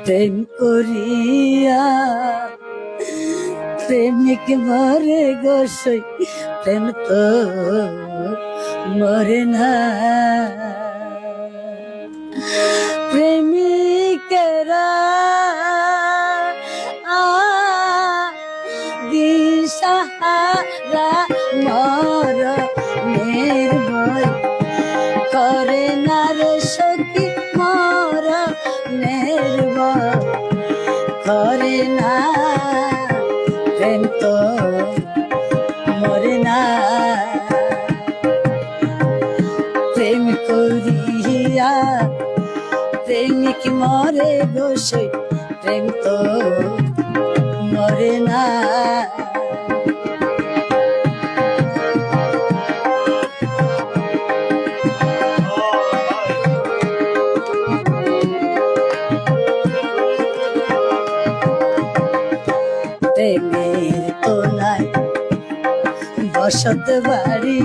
প্রেম করিয়া প্রেমিক মরে গোসই, প্রেম তো মরে না। প্রেমিকেরা দিশাহারা মরণের ভয় করে না রে সখী, মরণের ভয় করে না। প্রেম তো মরে না। প্রেম করিয়া প্রেমিক মরে গোসই, প্রেম তো মরে না। প্রেমের তো নাই বসত বাড়ি,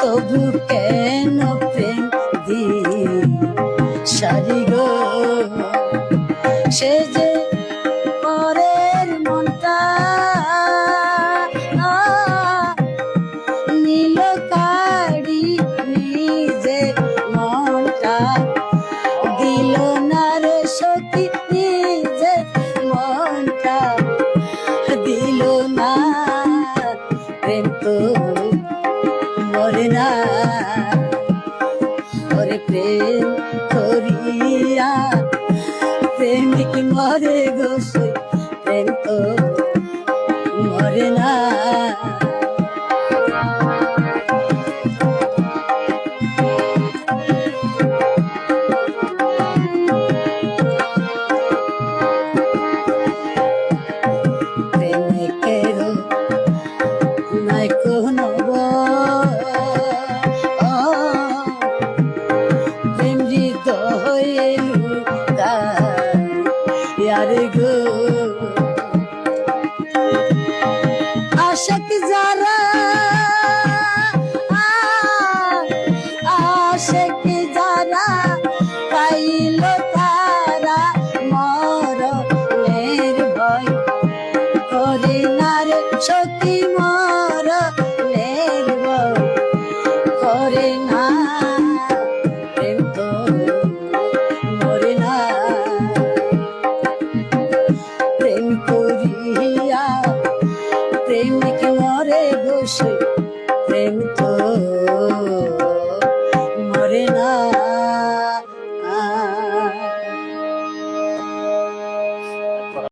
তবু কেন প্রেম দি সারি গো। সে যে পরের মনটা নীল কাড়ি, নিজে মনটা দিল না রে সখী, নিজে মনটা দিল না। প্রেম তো মরে না। ওরে প্রেম করিয়া প্রেমিক মরে গোসই, প্রেম তো মরে না।